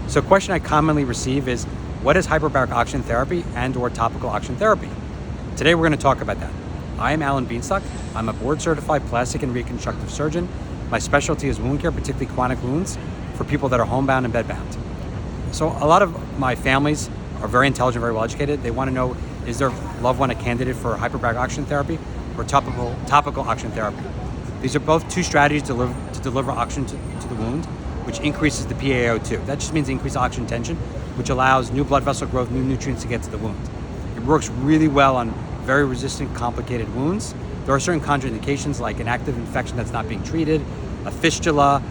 So a question I commonly receive is, what is hyperbaric oxygen therapy and or topical oxygen therapy? Today we're going to talk about that. I am Bienstock. I'm a board certified plastic and reconstructive surgeon. My specialty is wound care, particularly chronic wounds for people that are homebound and bedbound. So a lot of my families are very intelligent, very well educated. They want to know, is their loved one a candidate for hyperbaric oxygen therapy or topical oxygen therapy? These are both two strategies to deliver oxygen to the wound, which increases the PaO2. That just means increased oxygen tension, which allows new blood vessel growth, new nutrients to get to the wound. It works really well on very resistant, complicated wounds. There are certain contraindications like an active infection that's not being treated, a fistula,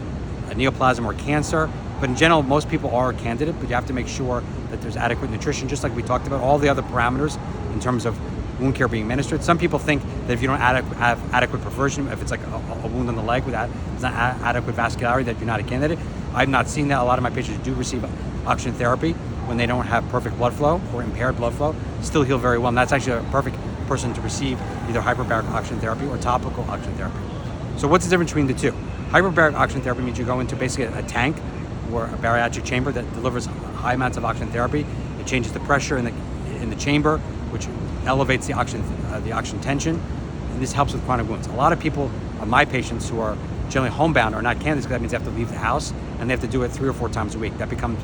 a neoplasm, or cancer. But in general, most people are a candidate, but you have to make sure that there's adequate nutrition, just like we talked about, all the other parameters in terms of wound care being administered. Some people think that if you don't have adequate perfusion, if it's like a wound on the leg without not adequate vascularity, that you're not a candidate. I've not seen that. A lot of my patients do receive oxygen therapy when they don't have perfect blood flow or impaired blood flow, still heal very well. And that's actually a perfect person to receive either hyperbaric oxygen therapy or topical oxygen therapy. So what's the difference between the two? Hyperbaric oxygen therapy means you go into basically a tank or a bariatric chamber that delivers high amounts of oxygen therapy. It changes the pressure in the chamber, which elevates the oxygen tension, and this helps with chronic wounds. A lot of people, my patients who are generally homebound, are not candidates because that means they have to leave the house, and they have to do it 3 or 4 times a week. That becomes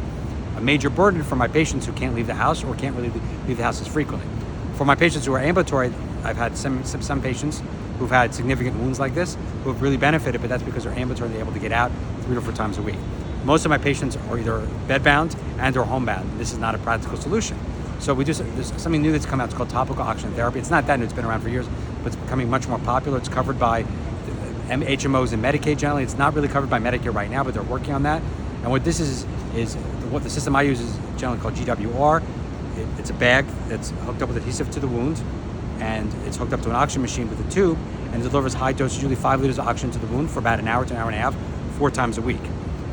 a major burden for my patients who can't leave the house or can't really leave the house as frequently. For my patients who are ambulatory, I've had some patients who've had significant wounds like this who have really benefited, but that's because they're ambulatory and they're able to get out 3 to 4 times a week. Most of my patients are either bedbound and or homebound. This is not a practical solution. So there's something new that's come out. It's called topical oxygen therapy. It's not that new. It's been around for years, but it's becoming much more popular. It's covered by HMOs and Medicaid generally. It's not really covered by Medicare right now, but they're working on that. And what this is what the system I use is generally called GWR. It's a bag that's hooked up with adhesive to the wound, and it's hooked up to an oxygen machine with a tube, and it delivers high dosage, usually 5 liters of oxygen to the wound for about an hour to an hour and a half, 4 times a week.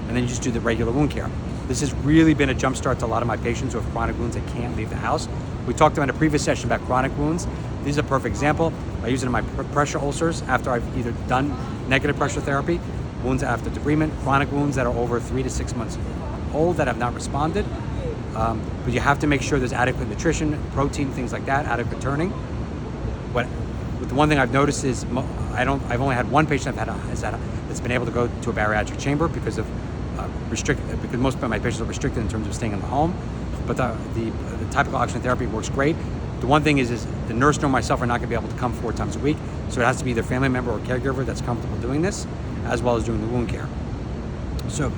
And then you just do the regular wound care. This has really been a jump start to a lot of my patients who have chronic wounds that can't leave the house. We talked about in a previous session about chronic wounds. This is a perfect example. I use it in my pressure ulcers after I've either done negative pressure therapy, wounds after debridement, chronic wounds that are over 3 to 6 months old that have not responded. But you have to make sure there's adequate nutrition, protein, things like that, adequate turning. But the one thing I've noticed is I've only had one patient that's been able to go to a bariatric chamber because most of my patients are restricted in terms of staying in the home. But the topical oxygen therapy works great. The one thing is the nurse nor myself are not going to be able to come 4 times a week, so it has to be either family member or caregiver that's comfortable doing this, as well as doing the wound care. So,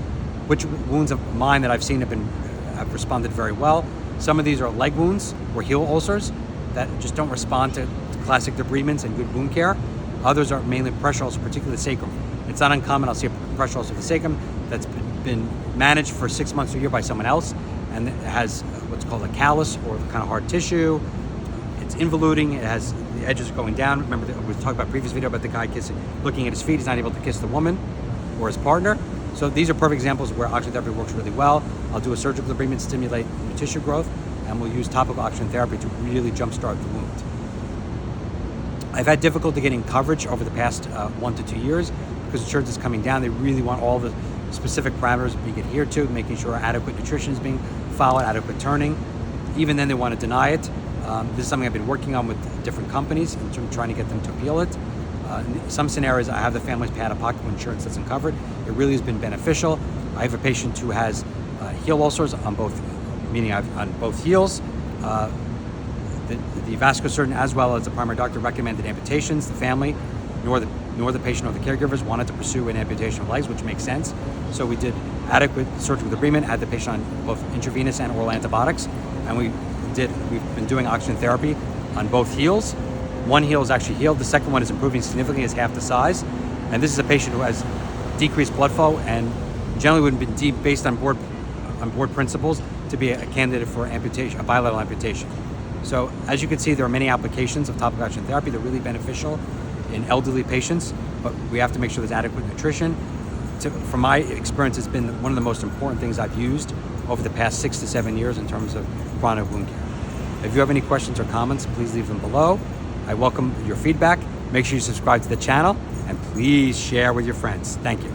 which wounds of mine that I've seen have responded very well. Some of these are leg wounds or heel ulcers that just don't respond to classic debridements and good wound care. Others are mainly pressure ulcers, particularly the sacrum. It's not uncommon. I'll see a pressure ulcer of the sacrum that's been managed for 6 months to a year by someone else, and it has what's called a callus or kind of hard tissue. It's involuting. It has the edges going down. Remember, we talked about previous video about the guy looking at his feet. He's not able to kiss the woman or his partner. So these are perfect examples where oxygen therapy works really well. I'll do a surgical debridement, stimulate new tissue growth, and we'll use topical oxygen therapy to really jumpstart the wound. I've had difficulty getting coverage over the past 1 to 2 years because insurance is coming down. They really want all the specific parameters being adhered to, making sure adequate nutrition is being followed, adequate turning. Even then, they want to deny it. This is something I've been working on with different companies in terms of trying to get them to appeal it. In some scenarios, I have the families pay out of pocket when insurance doesn't cover it. It really has been beneficial. I have a patient who has heel ulcers on both heels. The vascular surgeon, as well as the primary doctor, recommended amputations. The family, nor the patient or the caregivers wanted to pursue an amputation of legs, which makes sense. So we did adequate surgical debridement, had the patient on both intravenous and oral antibiotics, and we've been doing oxygen therapy on both heels. One heel is actually healed. The second one is improving significantly, is half the size. And this is a patient who has decreased blood flow and generally would have been based on board principles to be a candidate for amputation, a bilateral amputation. So as you can see, there are many applications of topical oxygen therapy. They're really beneficial in elderly patients, but we have to make sure there's adequate nutrition. From my experience, it's been one of the most important things I've used over the past 6 to 7 years in terms of chronic wound care. If you have any questions or comments, please leave them below. I welcome your feedback. Make sure you subscribe to the channel and please share with your friends. Thank you.